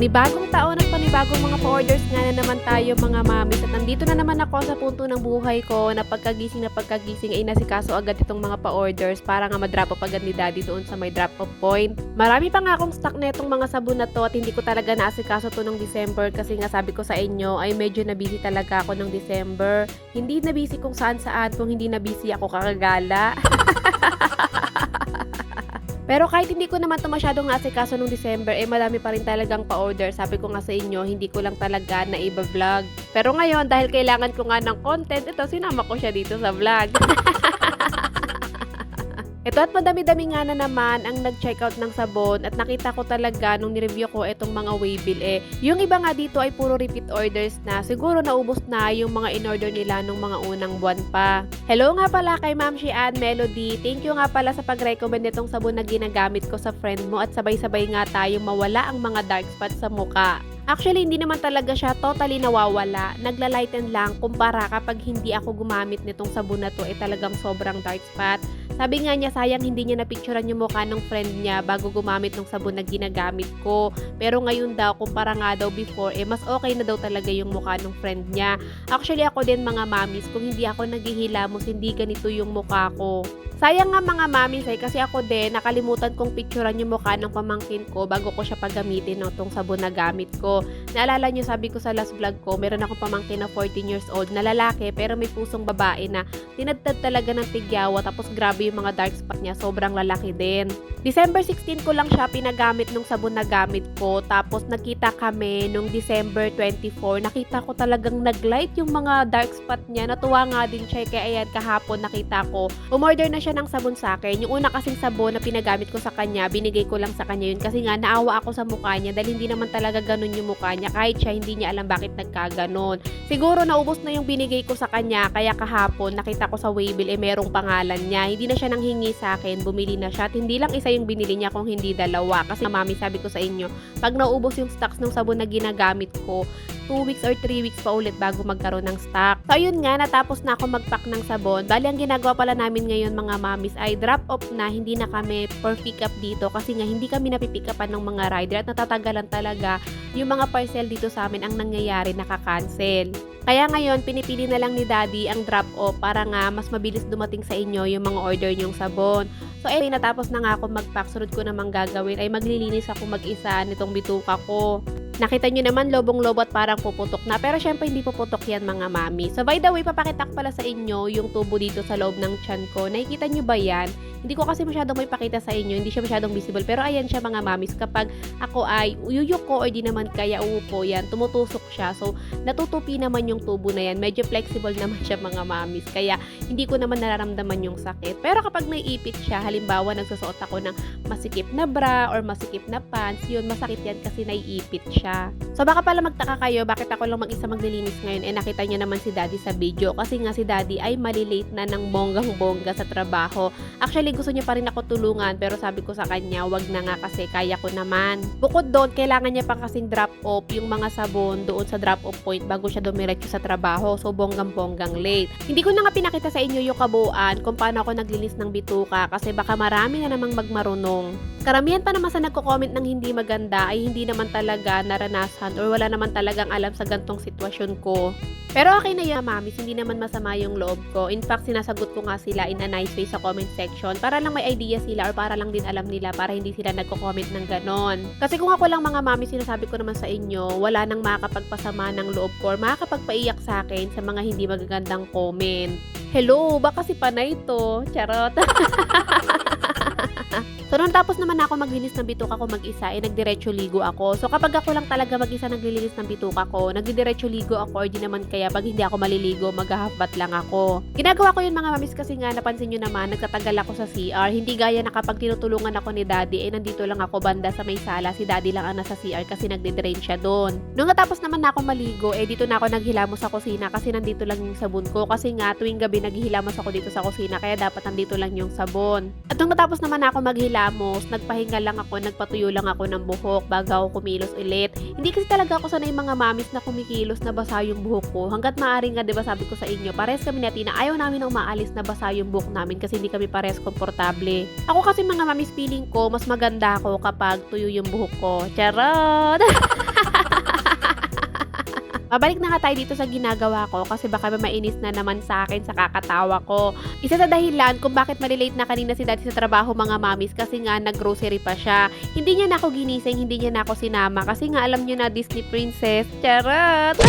Panibagong taon at panibagong mga pa-orders nga na naman tayo mga mamis at nandito na naman ako sa punto ng buhay ko na pagkagising ay nasikaso agad itong mga pa-orders para nga ma-drop off agad ni daddy doon sa may drop off point. Marami pa nga akong stock na itong mga sabon na to at hindi ko talaga naasikaso to ng December kasi nga sabi ko sa inyo ay medyo na busy talaga ako ng December. Hindi na busy kung saan kung hindi na busy ako kakagala. Pero kahit hindi ko naman ito masyadong naasikaso nung December, marami pa rin talagang pa-order. Sabi ko nga sa inyo, hindi ko lang talaga na iba-vlog. Pero ngayon, dahil kailangan ko nga ng content, ito, sinama ko siya dito sa vlog. Ito at madami-dami nga na naman ang nag-checkout ng sabon at nakita ko talaga nung nireview ko itong mga Waybill yung iba nga dito ay puro repeat orders na siguro naubos na yung mga in-order nila nung mga unang buwan pa. Hello nga pala kay Ma'am Shian Melody. Thank you nga pala sa pag-recommend nitong sabon na ginagamit ko sa friend mo at sabay-sabay nga tayong mawala ang mga dark spots sa muka. Actually, hindi naman talaga siya totally nawawala. Nagla-lighten lang kumpara kapag hindi ako gumamit nitong sabon na to talagang sobrang dark spot. Sabi nga niya, sayang hindi niya napicturan yung mukha ng friend niya bago gumamit ng sabon na ginagamit ko. Pero ngayon daw, kumpara nga daw before, mas okay na daw talaga yung mukha ng friend niya. Actually, ako din mga mamis, kung hindi ako naghihilamos, hindi ganito yung mukha ko. Sayang nga mga mamis kasi ako din, nakalimutan kong picturean yung mukha ng pamangkin ko bago ko siya paggamitin tong sabon na gamit ko. Naalala nyo, sabi ko sa last vlog ko, meron akong pamangkin na 14 years old na lalaki pero may pusong babae na tinadtad talaga ng tigyawa tapos grabe yung mga dark spot niya, sobrang lalaki din. December 16 ko lang siya pinagamit nung sabon na gamit ko tapos nakita kami nung December 24, nakita ko talagang naglight yung mga dark spot niya. Natuwa nga din siya kaya ayan kahapon nakita ko. Umorder na siya ng sabon sa akin. Yung una kasing sabon na pinagamit ko sa kanya, binigay ko lang sa kanya yun kasi nga naawa ako sa mukha niya dahil hindi naman talaga ganun yung mukha niya. Kahit siya hindi niya alam bakit nagkaganon. Siguro naubos na yung binigay ko sa kanya kaya kahapon nakita ko sa Waybill merong pangalan niya. Hindi na siya nanghingi sa akin, bumili na siya. At hindi lang isa yung binili niya kung hindi dalawa. Kasi mami sabi ko sa inyo, pag naubos yung stocks ng sabon na ginagamit ko, 2 weeks or 3 weeks pa ulit bago magkaroon ng stock. So ayun nga, natapos na ako mag-pack ng sabon. Bali ang ginagawa pala namin ngayon mga mamis ay drop off na, hindi na kami per pick up dito kasi nga hindi kami napipick upan ng mga rider at natatagalan talaga yung mga parcel dito sa amin ang nangyayari, nakaka-cancel. Kaya ngayon, pinipili na lang ni daddy ang drop off para nga mas mabilis dumating sa inyo yung mga order nyong sabon. So natapos na nga ako mag-pack, sunod ko namang gagawin ay maglilinis ako mag-isa nitong bituka ko. Nakita nyo naman, lobong-lobo at parang puputok na. Pero syempre, hindi puputok yan mga mami. So, by the way, papakita ko pala sa inyo yung tubo dito sa loob ng tiyan ko. Nakikita nyo ba yan? Hindi ko kasi masyadong may pakita sa inyo. Hindi siya masyadong visible. Pero ayan siya mga mamis. Kapag ako ay uyuyok ko o di naman kaya uupo yan, tumutusok siya. So, natutupi naman yung tubo na yan. Medyo flexible naman siya mga mamis. Kaya, hindi ko naman nararamdaman yung sakit. Pero kapag naiipit siya, halimbawa, nagsusuot ako ng masikip na bra or masikip na pants, yun, masakit yan kasi naiipit siya. So baka pala magtaka kayo bakit ako lang mag-isa maglilinis ngayon nakita niyo naman si daddy sa video kasi nga si daddy ay malilate na ng bonggang-bongga sa trabaho. Actually gusto niya pa rin ako tulungan pero sabi ko sa kanya wag na nga kasi kaya ko naman. Bukod doon kailangan niya pa kasing drop off yung mga sabon doon sa drop off point bago siya dumiretso sa trabaho. So bonggang-bonggang late. Hindi ko na nga pinakita sa inyo yung kabuuan kung paano ako naglinis ng bituka kasi baka marami na namang magmarunong. Karamihan pa naman sa nagko-comment ng hindi maganda ay hindi naman talaga naranasan or wala naman talagang alam sa gantong sitwasyon ko. Pero okay na yun, mamis, hindi naman masama yung loob ko. In fact, sinasagot ko nga sila in a nice way sa comment section para lang may idea sila or para lang din alam nila para hindi sila nagko-comment ng ganon. Kasi kung ako lang mga mamis, sinasabi ko naman sa inyo, wala nang makakapagpasama ng loob ko or makakapagpaiyak sa akin sa mga hindi magagandang comment. Hello, baka si panay to. Charot. So, nung tapos naman ako maglinis ng bituka ko mag-isa, nagdiretso ligo ako. So, kapag ako lang talaga mag-isa naglilinis ng bituka ko, nagdiretso ligo ako or di naman kaya pag hindi ako maliligo, mag-half bath lang ako. Ginagawa ko yun mga mamis kasi nga, napansin nyo naman, nagtatagal ako sa CR. Hindi gaya na kapag tinutulungan ako ni daddy, nandito lang ako banda sa may sala, si daddy lang ang nasa CR kasi nagde-drain siya doon. Nung natapos naman na ako maligo, dito na ako naghilamos sa kusina kasi nandito lang yung sabon ko. Kasi nga, tuwing gabi naghihilamos ako dito sa kusina, kaya dapat nandito lang yung sabon. At nung natapos naman na ako maghilamos, nagpahinga lang ako, nagpatuyo lang ako ng buhok bago ako kumilos ulit. Hindi kasi talaga ako sanay mga mamis na kumikilos na basa yung buhok ko. Hanggat maaari nga, 'di ba sabi ko sa inyo, pares kami natin na ayaw namin ng maalis na basa yung buhok namin kasi hindi kami pares komportable. Ako kasi mga mamis feeling ko, mas maganda ako kapag tuyo yung buhok ko. Charot! Mabalik na nga tayo dito sa ginagawa ko kasi baka mainis na naman sa akin sa kakatawa ko. Isa sa dahilan kung bakit malilate na kanina si daddy sa trabaho mga mamis kasi nga nag-grocery pa siya. Hindi niya na ako ginising, hindi niya na ako sinama kasi nga alam niyo na Disney princess. Charot!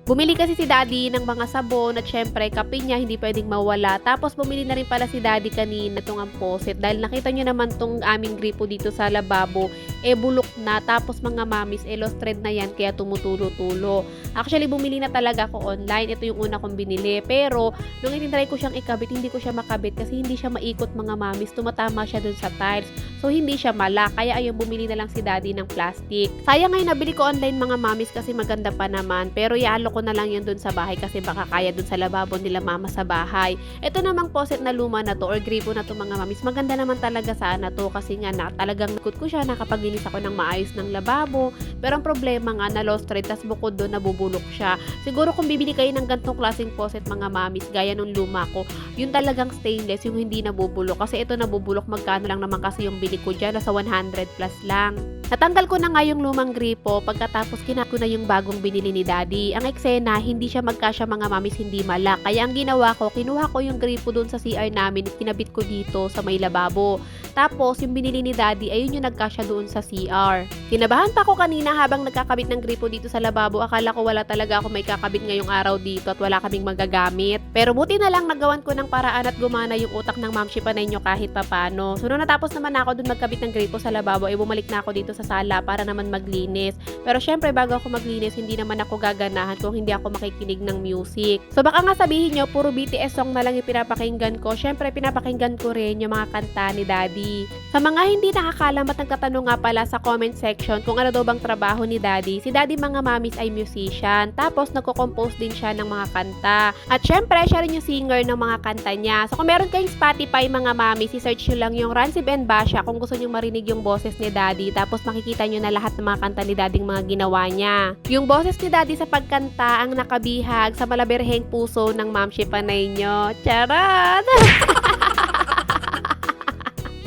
Bumili kasi si daddy ng mga sabon at syempre kape niya hindi pwedeng mawala. Tapos bumili na rin pala si daddy kanina itong amposit dahil nakita niyo naman tong aming gripo dito sa lababo bulok na. Tapos mga mamis lost thread na yan kaya tumutulo-tulo. Actually bumili na talaga ako online. Ito yung una kong binili. Pero nung itinry ko siyang ikabit hindi ko siya makabit kasi hindi siya maikot mga mamis. Tumatama siya dun sa tiles. So hindi siya mala. Kaya ayun bumili na lang si daddy ng plastic. Sayang ngayon nabili ko online mga mamis kasi maganda pa naman. Pero ialo ko na lang yun dun sa bahay kasi baka kaya dun sa lababo nila mama sa bahay. Ito namang faucet na luma na to or gripo na to mga mamis. Maganda naman talaga sana to kasi nga talagang ikot ko siya nakapaglinis ako ng maayos ng lababo. Pero ang problema nga na lost thread tas bukod doon nabubulok siya. Siguro kung bibili kayo ng gantong klaseng faucet mga mamis gaya nung luma ko, yun talagang stainless yung hindi nabubulok kasi ito nabubulok magkano lang naman kasi yung bili ko dyan nasa 100 plus lang. Natanggal ko na nga yung lumang gripo pagkatapos kinako na yung bagong binili ni daddy. Ang eksena, hindi siya magkasya mga mamis, hindi malak. Kaya ang ginawa ko, kinuha ko yung gripo doon sa CR namin at kinabit ko dito sa may lababo. Tapos, yung binili ni daddy, ayun yung nagkasya doon sa CR. Kinabahan pa ko kanina habang nagkakabit ng gripo dito sa lababo. Akala ko wala talaga ako may kakabit ngayong araw dito at wala kaming magagamit. Pero buti na lang nagawan ko ng paraan at gumana yung utak ng mamshi panay nyo kahit papano. So, nung natapos naman ako doon magkabit ng gripo sa lababo, bumalik na ako dito sa sala para naman maglinis. Pero syempre bago ako maglinis, hindi naman ako gaganahan kung hindi ako makikinig ng music. So baka nga sabihin nyo, puro BTS song na lang yung pinapakinggan ko. Syempre pinapakinggan ko rin yung mga kanta ni daddy. Sa mga hindi nakakalam at nagtatanong nga pala sa comment section kung ano daw bang trabaho ni daddy, si daddy mga mamis ay musician. Tapos nagko-compose din siya ng mga kanta. At syempre siya rin yung singer ng mga kanta niya. So kung meron kayong Spotify mga mamis, i-search nyo lang yung Rancib and Basha kung gusto nyo marinig yung boses ni daddy. Tapos makikita nyo na lahat ng mga kanta ni daddy mga ginawa niya. Yung boses ni daddy sa pagkanta ang nakabihag sa malaberheng puso ng mamshi panay nyo. Charot!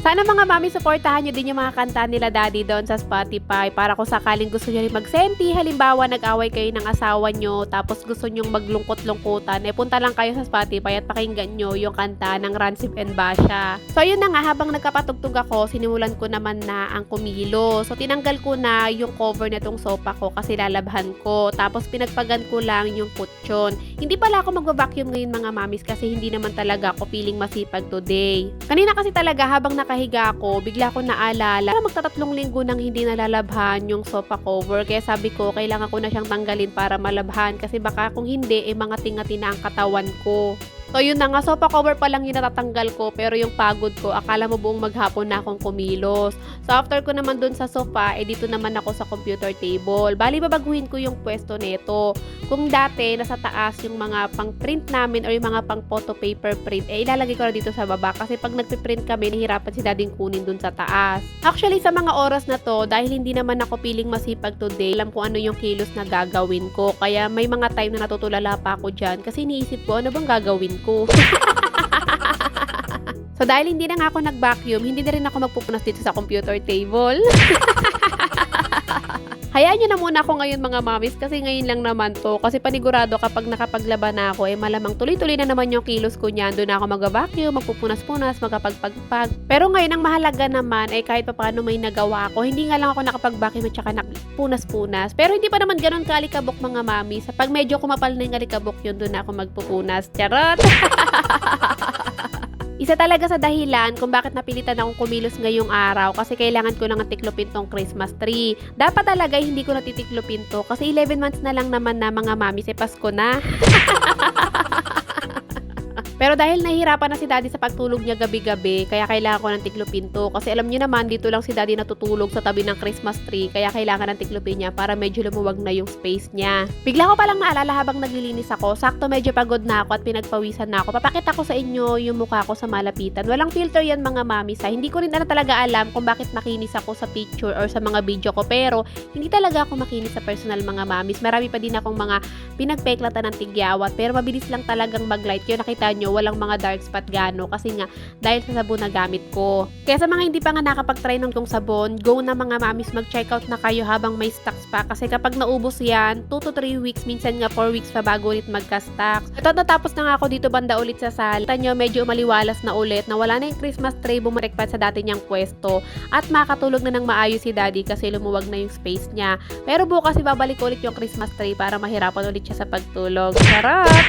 Sana mga mami, supportahan nyo din yung mga kanta nila daddy doon sa Spotify para kung sakaling gusto nyo rin mag-senti, halimbawa nag-away kayo ng asawa nyo tapos gusto nyong maglungkot-lungkutan, punta lang kayo sa Spotify at pakinggan nyo yung kanta ng Rancib and Basha. So yun na nga, habang nagkapatugtog ako, sinimulan ko naman na ang kumilo. So tinanggal ko na yung cover na tong sofa ko kasi lalabhan ko. Tapos pinagpagan ko lang yung kutsyon. Hindi pala ako magva-vacuum ngayon mga mamis kasi hindi naman talaga ako feeling masipag today. Kanina kasi talaga habang nakahiga ako, bigla ko naalala na magtatatlong linggo nang hindi nalalabhan yung sofa cover. Kaya sabi ko, kailangan ko na siyang tanggalin para malabhan kasi baka kung hindi, mangati-ngati na ang katawan ko. So yun na nga, sofa cover pa lang yung natatanggal ko pero yung pagod ko, akala mo buong maghapon na akong kumilos. So after ko naman dun sa sofa, dito naman ako sa computer table. Bali babaguhin ko yung pwesto nito. Kung dati nasa taas yung mga pang print namin or yung mga pang photo paper print, ilalagay ko na dito sa baba kasi pag nagpiprint kami, nahihirapan si dading kunin dun sa taas. Actually sa mga oras na to, dahil hindi naman ako piling masipag today, alam ko ano yung kilos na gagawin ko. Kaya may mga time na natutulala pa ako dyan kasi iniisip ko ano bang gagawin ko. So dahil hindi na nga ako nag-vacuum, hindi na rin ako magpupunas dito sa computer table. Hayaan nyo na muna ako ngayon mga mamis kasi ngayon lang naman to. Kasi panigurado kapag nakapaglaba na ako, malamang tuloy-tuloy na naman yung kilos ko niyan. Doon na ako mag-vacuum, magpupunas-punas, magkapagpagpag. Pero ngayon ang mahalaga naman ay kahit papaano may nagawa ako. Hindi nga lang ako nakapag-vacuum at saka punas-punas. Pero hindi pa naman ganun kalikabok mga mamis. Pag medyo kumapal na yung kalikabok yun, doon na ako magpupunas. Charot! Isa talaga sa dahilan kung bakit napilitan akong kumilos ngayong araw kasi kailangan ko lang tiklopin tong Christmas tree. Dapat talaga hindi ko natitiklopin to kasi 11 months na lang naman na mga mami, Pasko na. Pero dahil nahihirapan na si daddy sa pagtulog niya gabi-gabi, kaya kailangan ko ng tiklopin to. Kasi alam niyo naman, dito lang si daddy natutulog sa tabi ng Christmas tree, kaya kailangan ng tiklopin niya para medyo lumuwag na yung space niya. Bigla ko palang naalala habang naglilinis ako, sakto medyo pagod na ako at pinagpawisan na ako. Papakita ko sa inyo yung mukha ko sa malapitan. Walang filter yan mga mami sa. Hindi ko rin talaga alam kung bakit makinis ako sa picture or sa mga video ko. Pero hindi talaga ako makinis sa personal mga mamis. Marami pa din akong mga pinagpeklatan ng tigyawat. Pero mabilis lang talagang maglight. Yun nakita nyo nyo, walang mga dark spot gano kasi nga dahil sa sabon na gamit ko. Kaya sa mga hindi pa nga nakapag-try ng tong sabon, go na mga mamis, mag-checkout na kayo habang may stocks pa kasi kapag naubos yan, 2 to 3 weeks, minsan nga 4 weeks pa bago ulit magka-stocks. Ito, natapos na nga ako dito banda ulit sa sala. Kita nyo, medyo maliwalas na ulit na wala na yung Christmas tree, bumalik pa sa dati niyang pwesto at makatulog na ng maayos si daddy kasi lumuwag na yung space niya. Pero bukas ibabalik ulit yung Christmas tree para mahirapan ulit siya sa pagtulog. Charot!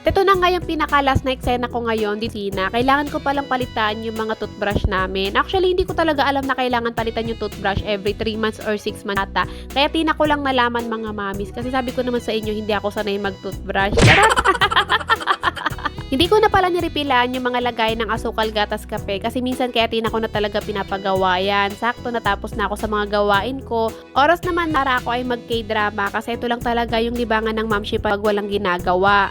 Ito na nga yung pinaka-last na eksena ko ngayon, Tina. Kailangan ko palang palitan yung mga toothbrush namin. Actually, hindi ko talaga alam na kailangan palitan yung toothbrush every 3 months or 6 months ata. Kaya Tina ko lang nalaman mga mamis. Kasi sabi ko naman sa inyo, hindi ako sanay mag-toothbrush. Hindi ko na pala nirepilan yung mga lagay ng asukal, gatas, kape kasi minsan kaya Tina ko na talaga pinapagawa yan. Sakto natapos na ako sa mga gawain ko. Oras naman para ako ay mag-K-drama kasi ito lang talaga yung libangan ng mamshi pag walang ginagawa.